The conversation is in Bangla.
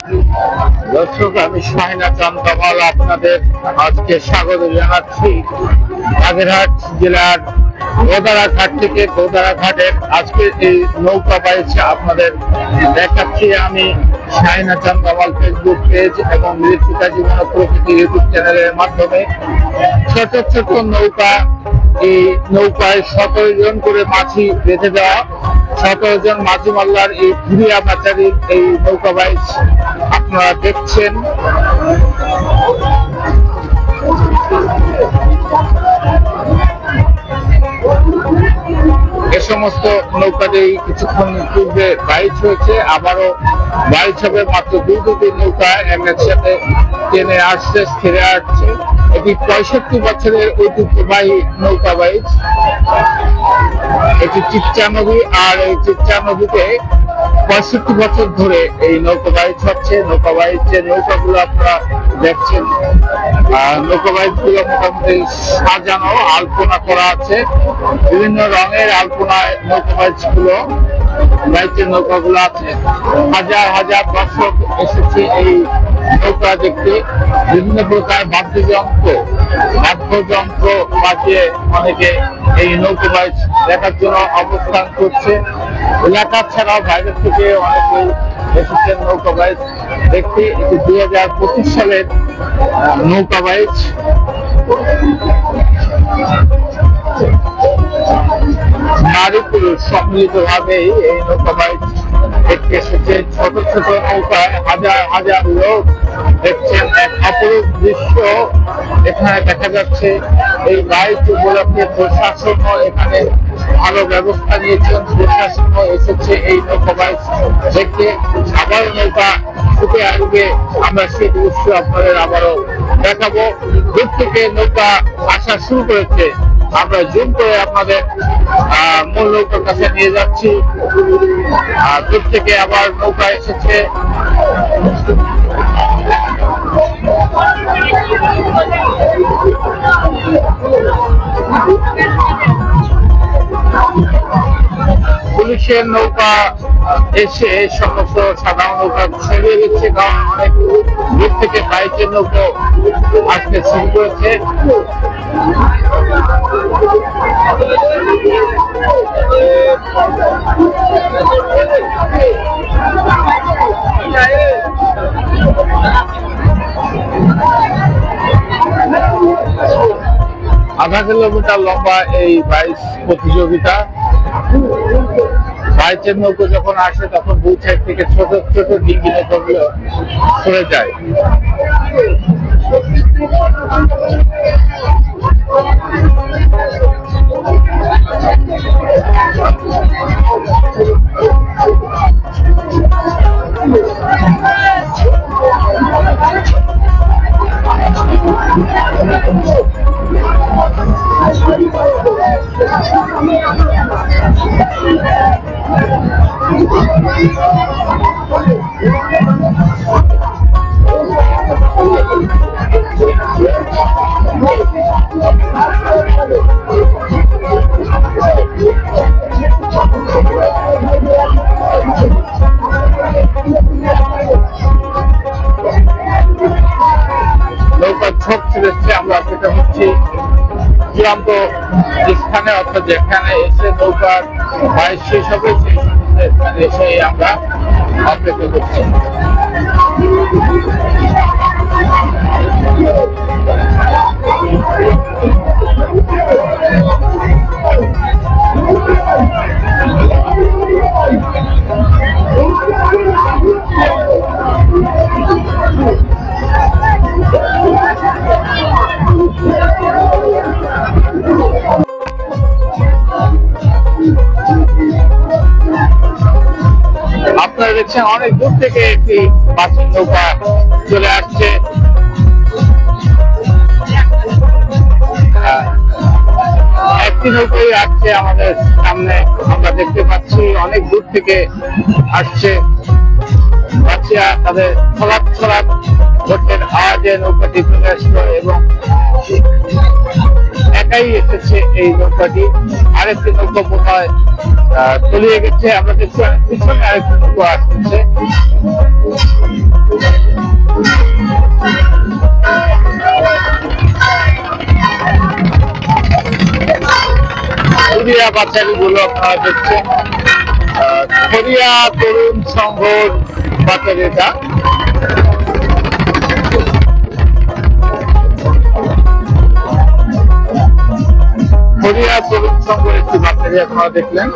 দর্শক, আমি শাহিনা চাঁদ কামাল আপনাদের আজকে স্বাগত জানাচ্ছি বাগেরহাট জেলার গোদারাঘাট থেকে। গোদারাঘাটের আজকে এই নৌকা বাইচে আপনাদের দেখাচ্ছি আমি শাহিনা চাঁদ কামাল ফেসবুক পেজ এবং মৃত্তিকা জীবন প্রকৃতি ইউটিউব চ্যানেলের মাধ্যমে। ছোট ছোট নৌকা, এই নৌকায় 17 জন করে মাঝি বেঁধে দেওয়া, 17 জন মাঝি মাল্লার এই ঘুরিয়া বাচারির এই নৌকা বাইচ আপনারা দেখছেন। এ সমস্ত নৌকাতেই কিছুক্ষণ পূর্বে বাইচ হয়েছে, আবারও বাইচ হবে। মাত্র দুটি নৌকা একসাথে টেনে আসছে, ছেড়ে আসছে। এটি 65 বছরের ঐতিহ্যবাহী নৌকা বাইচ। এটি চিচ্চা নদী, আর এই চিচ্চা নদীতে 65 বছর ধরে এই নৌকা বাইচ হচ্ছে। নৌকা বাইচের নৌকাগুলো আপনারা দেখছেন, নৌকা বাইচ গুলো মোটামুটি সাজানো, আলপনা করা আছে, বিভিন্ন রঙের আলপনায় নৌকা বাইচের নৌকাগুলো আছে। হাজার হাজার দর্শক এসেছে এই নৌকা দেখতে। বিভিন্ন প্রকার বাদ্যযন্ত্র বাজিয়ে অনেকে এই নৌকা বাইচ দেখার জন্য অবস্থান করছে। এলাকা ছাড়াও বাইরের থেকে অনেকেই এসেছেন নৌকা বাইচ দেখতে। এটি 2025 সালের নৌকা বাইচ। নারী পুরুষ সম্মিলিত ভাবে এই নৌকা বাইচ দেখতে এসেছে। ছোট ছোট নৌকায় হাজার হাজার লোক দেখছেন। এক অপরূপ দৃশ্য এখানে দেখা যাচ্ছে। এই বাইচ উপলক্ষে প্রশাসনও এখানে ভালো ব্যবস্থা নিয়েছেন। প্রশাসনও এসেছে এই নৌকা বাইচ দেখতে। আবার নৌকা ছুটে আসবে, আমরা সেই দৃশ্য আপনাদের আবারও দেখাবো। দূর থেকে নৌকা আসা শুরু করেছে, আমরা জুম করে আপনাদের মূল নৌকার কাছে নিয়ে যাচ্ছি। দূর থেকে আবার নৌকা এসেছে। পুলিশের নৌকা এসে সমস্ত সাধারণ নৌকা সরিয়ে দিচ্ছে, কারণ অনেক দূর থেকে বাইকের নৌকা আসতে শুরু করেছে। আধা কিলোমিটার লম্বা এই বাইচ প্রতিযোগিতা। বাইচের নৌকো যখন আসে তখন দুই সাইড থেকে ছোট ছোট ডিঙ্গি নৌকাগুলো সরে যায়। নৌকার ছোপ ছেড়েছে, আমরা সেটা হচ্ছে চূড়ান্ত স্থানে, অর্থাৎ যেখানে এসে নৌকার বাইচ শেষ হবে সেই স্থানে এসে আমরা অপেক্ষা করছি। আপনারা দেখছেন অনেক দূর থেকে একটি বাসের নৌকা চলে আসছে। একটি নৌকাই আসছে আমাদের সামনে, আমরা দেখতে পাচ্ছি অনেক দূর থেকে আসছে। বাচ্চা তাদের ছলাপ ছলাপ ভোটের আওয়াজে নৌকাটি চলে আসলো এবং একাই এসেছে এই নৌকাটি। আরেকটি নৌকা বোধ হয় তলিয়ে গেছে, আমরা দেখছি পিছনে আরেকটি নৌকা আসছে। খরিয়া বাচ্চাগুলো আপনারা দেখছেন, খরিয়া তরুণ সংঘর বাচ্চার এটা। খরিয়া তরুণ সংঘর একটি বাচ্চাকে আপনারা দেখলেন।